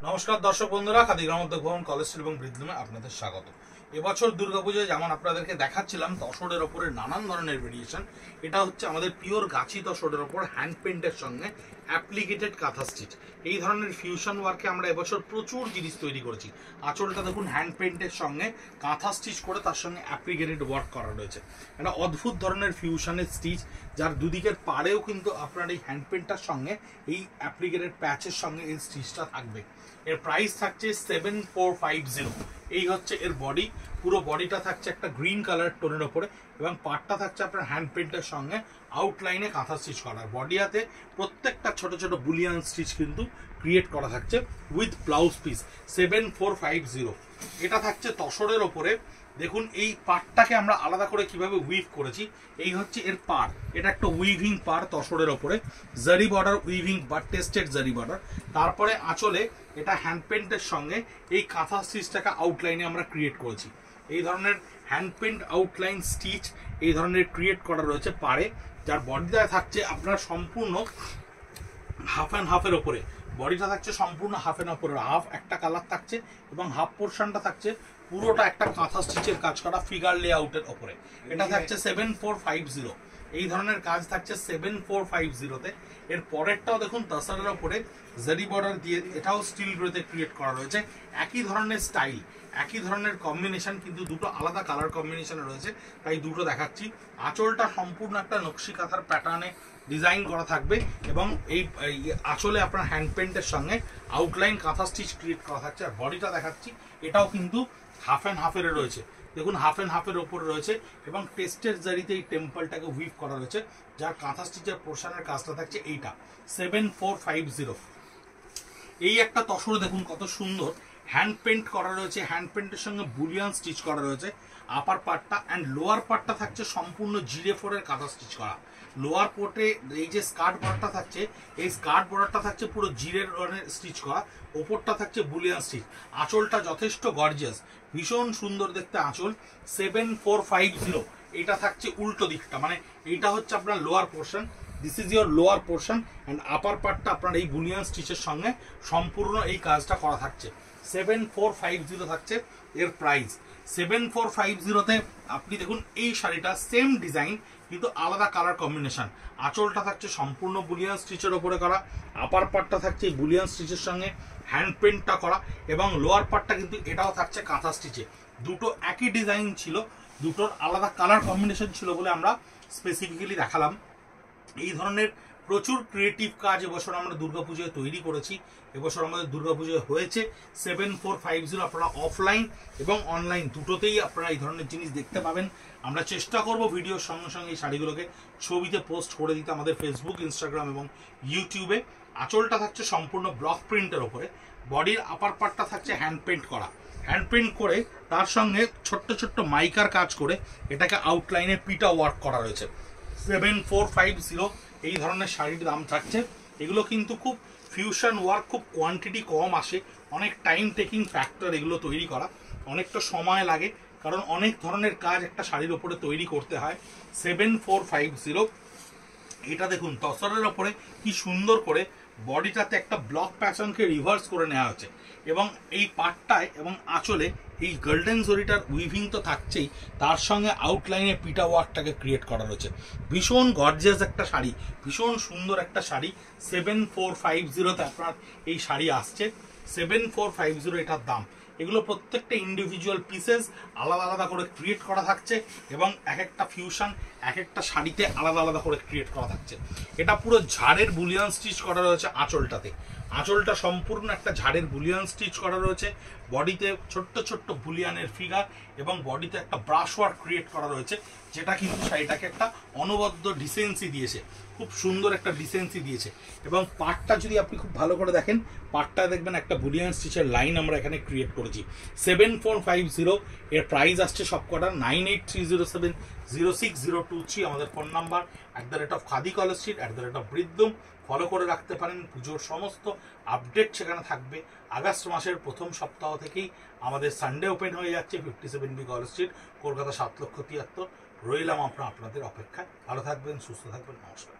নমস্কার দর্শক বন্ধুরা, খাদি গ্রামোদ্যোগ ভবন কলেজ স্ট্রিট এবং বৃদ্ধমে আপনাদের স্বাগত। এবছর দুর্গাপুজোয় যেমন আপনাদেরকে দেখাচ্ছিলাম তসরের ওপরে নানান ধরনের ভেরিয়েশন, এটা হচ্ছে আমাদের পিওর গাছি তসরের ওপর হ্যান্ড পেন্টের সঙ্গে অ্যাপ্লিকেটেড কাঁথা স্টিচ। এই ধরনের ফিউশন ওয়ার্কে আমরা এবছর প্রচুর জিনিস তৈরি করেছি। আঁচলটা দেখুন হ্যান্ড পেন্টের সঙ্গে কাঁথা স্টিচ করে তার সঙ্গে অ্যাপ্লিকেটেড ওয়ার্ক করা রয়েছে। একটা অদ্ভুত ধরনের ফিউশনের স্টিচ, যার দুদিকের পাড়েও কিন্তু আপনার এই হ্যান্ড পেন্টটার সঙ্গে এই অ্যাপ্লিকেটেড প্যাচের সঙ্গে এই স্টিচটা থাকবে। এর প্রাইস থাকছে 7450। এই হচ্ছে এর বডি। পুরো বডিটা থাকছে একটা গ্রিন কালার টোনের ওপরে এবং পার্টটা থাকছে আপনার হ্যান্ড পেন্টের সঙ্গে আউটলাইনে কাঁথা স্টিচ করা। বডি হাতে প্রত্যেকটা ছোট ছোট বুলিয়ান স্টিচ কিন্তু ক্রিয়েট করা থাকছে উইথ ব্লাউজ পিস। 7450। এটা থাকছে তসরের ওপরে। দেখুন এই পার্টটাকে আমরা আলাদা করে কিভাবে উইভ করেছি। এই হচ্ছে এর পার, এটা একটা উইভিং পার তসরের ওপরে, জারি বর্ডার উইভিং বা টেস্টেড জারি বর্ডার। তারপরে আঁচলে এটা হ্যান্ড পেন্টের সঙ্গে এই কাঁথা স্টিচটাকে আউটলাইনে আমরা ক্রিয়েট করেছি। এই ধরনের হ্যান্ড পেন্ট আউটলাইন স্টিচ এই ধরনের ক্রিয়েট করা রয়েছে পারে, যার বডিটা থাকছে আপনার সম্পূর্ণ হাফ অ্যান্ড হাফের ওপরে। বডিটা থাকছে সম্পূর্ণ হাফ অ্যান্ড হাফের, হাফ একটা কালার থাকছে এবং হাফ পোর্শনটা থাকছে পুরোটা একটা কাঁথা স্টিচের কাজ করা ফিগার লেআউটের ওপরে। এটা থাকছে 7450। এই ধরনের কাজ থাকছে 7450-তে। এর পরেরটাও দেখুন তাসারের ওপরে জারি বর্ডার দিয়ে, এটাও স্টিল গ্রেতে ক্রিয়েট করা রয়েছে। একই ধরনের স্টাইল, একই ধরনের কম্বিনেশন, কিন্তু দুটো আলাদা কালার কম্বিনেশন রয়েছে, তাই দুটো দেখাচ্ছি। আঁচলটা সম্পূর্ণ একটা নকশি কাঁথার প্যাটার্নে ডিজাইন করা থাকবে এবং এই আঁচলে আপনার হ্যান্ড পেন্টের সঙ্গে আউটলাইন কাঁথা স্টিচ ক্রিয়েট করা থাকছে। আর বডিটা দেখাচ্ছি, এটাও কিন্তু হাফ অ্যান্ড হাফের রয়েছে। দেখুন হাফ অ্যান্ড হাফের ওপরে রয়েছে এবং টেস্টের জারিতে এই টেম্পলটাকে উইভ করা রয়েছে, যার কাঁথা স্টিচের পোর্শনের কাজটা থাকছে এইটা 7450। এই একটা তসর দেখুন কত সুন্দর হ্যান্ড পেন্ট করা রয়েছে, হ্যান্ড পেন্টের সঙ্গে বুলিয়ান স্টিচ করা রয়েছে। আপার পার্টটা অ্যান্ড লোয়ার পার্টটা থাকছে সম্পূর্ণ জিরে ফোরের কাঁথা স্টিচ করা। লোয়ার পোর্টে এই যে স্কার্ট বর্ডারটা থাকছে, এই স্কার্ট বর্ডারটা থাকছে পুরো জিরের স্টিচ করা, ওপরটা থাকছে বুলিয়ান স্টিচ। আঁচলটা যথেষ্ট গর্জিয়াস, ভীষণ সুন্দর দেখতে আঁচল। 7450। এটা থাকছে উল্টো দিকটা, মানে এইটা হচ্ছে আপনার lower portion, this is your lower portion and আপার পার্টটা আপনার এই বুলিয়ান স্টিচের সঙ্গে সম্পূর্ণ এই কাজটা করা থাকছে। 7450 থাকছে এর প্রাইস। 7450-তে আপনি দেখুন এই শাড়িটা সেম ডিজাইন কিন্তু আলাদা কালার কম্বিনেশন। আঁচলটা থাকছে সম্পূর্ণ বুলিয়ান স্টিচের ওপরে করা, আপার পার্টটা থাকছে এই বুলিয়ান স্টিচের সঙ্গে হ্যান্ড পেন্টটা করা এবং লোয়ার পার্টটা কিন্তু এটাও থাকছে কাঁথা স্টিচে। দুটো একই ডিজাইন ছিল, দুটোর আলাদা কালার কম্বিনেশন ছিল বলে আমরা স্পেসিফিক্যালি দেখালাম। এই ধরনের প্রচুর ক্রিয়েটিভ কাজ এবছর আমরা দুর্গাপুজোয় তৈরি করেছি। এবছর আমাদের দুর্গাপুজোয় হয়েছে 7450। আপনারা অফলাইন এবং অনলাইন দুটোতেই আপনারা এই ধরনের জিনিস দেখতে পাবেন। আমরা চেষ্টা করব ভিডিওর সঙ্গে সঙ্গে এই শাড়িগুলোকে ছবিতে পোস্ট করে দিতে আমাদের ফেসবুক, ইনস্টাগ্রাম এবং ইউটিউবে। আঁচলটা থাকছে সম্পূর্ণ ব্লক প্রিন্টের ওপরে, বডির আপার পার্টটা থাকছে হ্যান্ড পেন্ট করা, হ্যান্ড পেন্ট করে তার সঙ্গে ছোট্ট ছোট্ট মাইকার কাজ করে এটাকে আউটলাইনে পিটা ওয়ার্ক করা রয়েছে। 7450 এই ধরনের শাড়ির দাম থাকছে। এগুলো কিন্তু খুব ফিউশন ওয়ার্ক, খুব কোয়ান্টিটি কম আসে, অনেক টাইম টেকিং ফ্যাক্টর এগুলো তৈরি করা, অনেকটা সময় লাগে, কারণ অনেক ধরনের কাজ একটা শাড়ির ওপরে তৈরি করতে হয়। 7450। এটা দেখুন তসরের ওপরে কি সুন্দর করে বডিটাতে একটা ব্লক প্যাটার্নকে রিভার্স করে নেওয়া হচ্ছে এবং এই পার্টটায় এবং আঁচলে এই গোল্ডেন জরিটার উইভিং তো থাকছেই, তার সঙ্গে আউটলাইনে পিটা ওয়ার্কটাকে ক্রিয়েট করা রয়েছে। ভীষণ গর্জিয়াস একটা শাড়ি, ভীষণ সুন্দর একটা শাড়ি। 7450-তে আপনার এই শাড়ি আসছে। 7450 এটার দাম। এগুলো প্রত্যেকটা ইন্ডিভিজুয়াল পিসেস আলাদা আলাদা করে ক্রিয়েট করা থাকছে এবং এক একটা ফিউশন এক একটা শাড়িতে আলাদা আলাদা করে ক্রিয়েট করা থাকছে। এটা পুরো ঝাড়ের বুলিয়ান স্টিচ করা রয়েছে আঁচলটাতে। আঁচলটা সম্পূর্ণ একটা ঝাড়ের বুলিয়ান স্টিচ করা রয়েছে, বডিতে ছোট্ট ছোট্ট বুলিয়ানের ফিগার এবং বডিতে একটা ব্রাশ ওয়ার্ক ক্রিয়েট করা রয়েছে, যেটা কিন্তু শাড়িটাকে একটা অনবদ্য ডিসেন্সি দিয়েছে, খুব সুন্দর একটা ডিসেন্সি দিয়েছে। এবং পার্টটা যদি আপনি খুব ভালো করে দেখেন, পার্টটা দেখবেন একটা বুলিয়ান স্টিচের লাইন আমরা এখানে ক্রিয়েট করেছি। 7450 এর প্রাইস আসছে সবকটার 9830706023 আমাদের ফোন নাম্বার। @খাদি কলেজ স্ট্রিট, @বৃদ্ধম ফলো করে রাখতে পারেন। পুজোর সমস্ত আপডেট সেখানে থাকবে। আগস্ট মাসের প্রথম সপ্তাহ থেকেই আমাদের সানডে ওপেন হয়ে যাচ্ছে 57B কলেজ স্ট্রিট, কলকাতা 7,73,000। রইলাম আপনাদের অপেক্ষায়। ভালো থাকবেন, সুস্থ থাকবেন, নমস্কার।